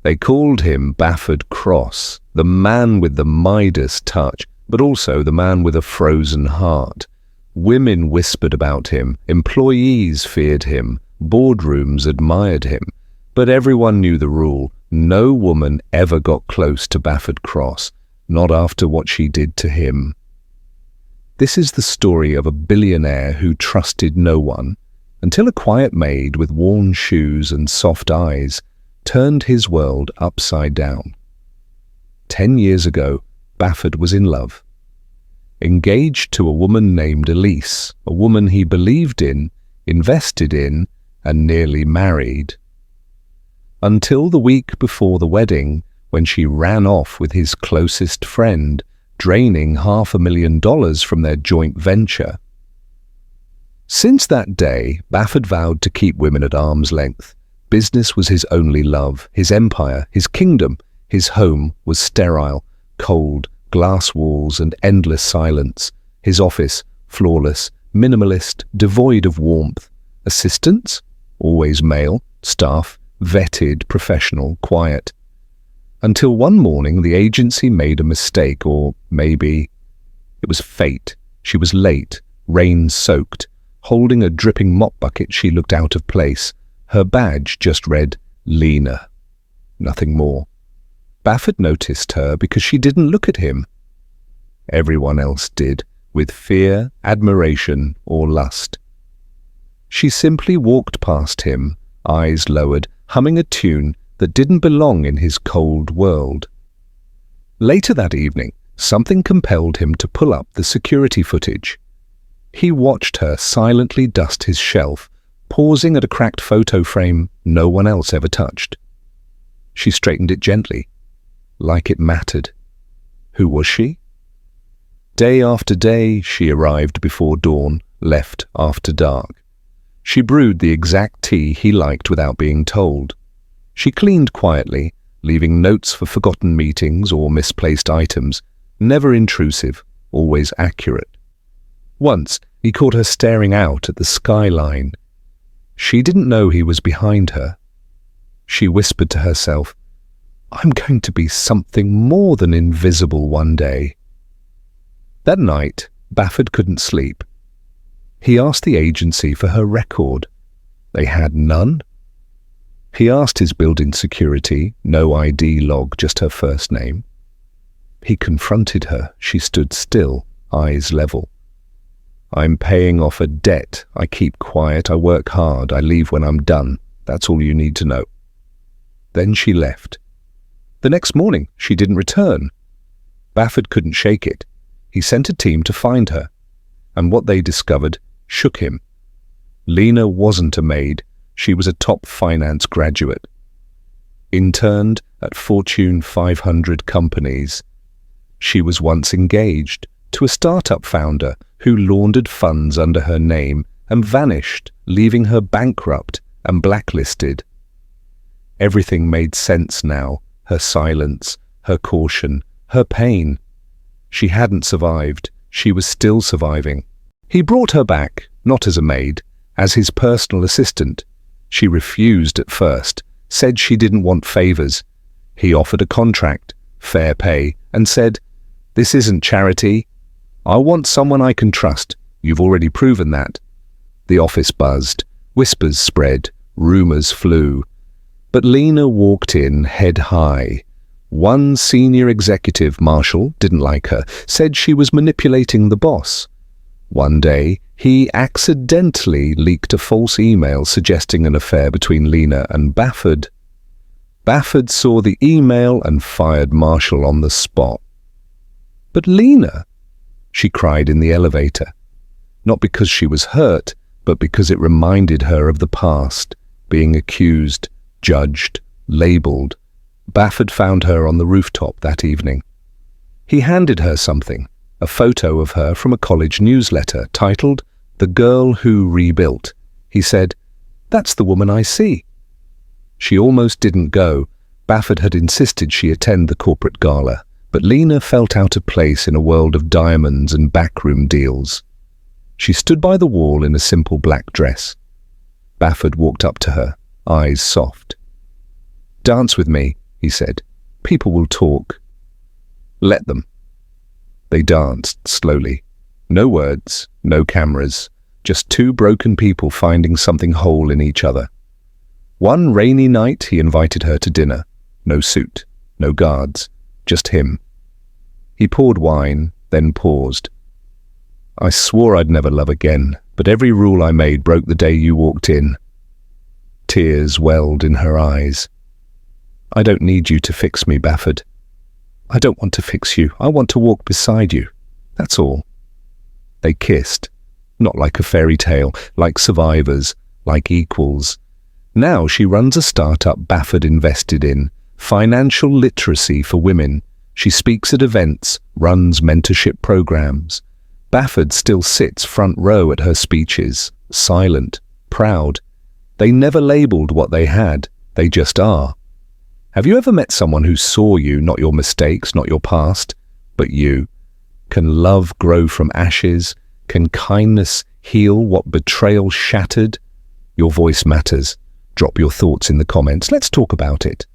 They called him Bafford Cross, the man with the Midas touch, but also the man with a frozen heart. Women whispered about him, employees feared him, boardrooms admired him, but everyone knew the rule. No woman ever got close to Bafford Cross, not after what she did to him. This is the story of a billionaire who trusted no one, until a quiet maid with worn shoes and soft eyes turned his world upside down. 10 years ago, Bafford was in love. Engaged to a woman named Elise, a woman he believed in, invested in, and nearly married. Until the week before the wedding, when she ran off with his closest friend, draining $500,000 from their joint venture. Since that day, Bafford vowed to keep women at arm's length. Business was his only love, his empire, his kingdom. His home was sterile, cold, glass walls and endless silence. His office, flawless, minimalist, devoid of warmth. Assistants? Always male. Staff? Vetted, professional, quiet. Until one morning the agency made a mistake, or maybe it was fate. She was late, rain-soaked. Holding a dripping mop bucket, she looked out of place. Her badge just read, Lena. Nothing more. Bafford noticed her because she didn't look at him. Everyone else did, with fear, admiration, or lust. She simply walked past him, eyes lowered, humming a tune that didn't belong in his cold world. Later that evening, something compelled him to pull up the security footage. He watched her silently dust his shelf, pausing at a cracked photo frame no one else ever touched. She straightened it gently, like it mattered. Who was she? Day after day, she arrived before dawn, left after dark. She brewed the exact tea he liked without being told. She cleaned quietly, leaving notes for forgotten meetings or misplaced items, never intrusive, always accurate. Once, he caught her staring out at the skyline. She didn't know he was behind her. She whispered to herself, I'm going to be something more than invisible one day. That night, Bafford couldn't sleep. He asked the agency for her record. They had none. He asked his building security, no ID log, just her first name. He confronted her. She stood still, eyes level. I'm paying off a debt. I keep quiet. I work hard. I leave when I'm done. That's all you need to know. Then she left. The next morning, she didn't return. Bafford couldn't shake it. He sent a team to find her, and what they discovered shook him. Lena wasn't a maid. She was a top finance graduate. Interned at Fortune 500 companies. She was once engaged to a startup founder who laundered funds under her name and vanished, leaving her bankrupt and blacklisted. Everything made sense now. Her silence, her caution, her pain. She hadn't survived. She was still surviving. He brought her back, not as a maid, as his personal assistant. She refused at first, said she didn't want favors. He offered a contract, fair pay, and said, This isn't charity. I want someone I can trust. You've already proven that. The office buzzed. Whispers spread. Rumors flew. But Lena walked in head high. One senior executive, Marshall, didn't like her, said she was manipulating the boss. One day, he accidentally leaked a false email suggesting an affair between Lena and Bafford. Bafford saw the email and fired Marshall on the spot. But Lena, she cried in the elevator, not because she was hurt, but because it reminded her of the past, being accused, judged, labeled. Bafford found her on the rooftop that evening. He handed her something, a photo of her from a college newsletter titled The Girl Who Rebuilt. He said, That's the woman I see. She almost didn't go. Bafford had insisted she attend the corporate gala, but Lena felt out of place in a world of diamonds and backroom deals. She stood by the wall in a simple black dress. Bafford walked up to her, eyes soft. Dance with me, he said. People will talk. Let them. They danced slowly. No words, no cameras, just two broken people finding something whole in each other. One rainy night he invited her to dinner. No suit, no guards, just him. He poured wine, then paused. I swore I'd never love again, but every rule I made broke the day you walked in. Tears welled in her eyes. I don't need you to fix me, Bafford. I don't want to fix you. I want to walk beside you. That's all. They kissed, not like a fairy tale, like survivors, like equals. Now she runs a startup Bafford invested in, financial literacy for women. She speaks at events, runs mentorship programs. Bafford still sits front row at her speeches, silent, proud. They never labelled what they had, they just are. Have you ever met someone who saw you, not your mistakes, not your past, but you? Can love grow from ashes? Can kindness heal what betrayal shattered? Your voice matters. Drop your thoughts in the comments. Let's talk about it.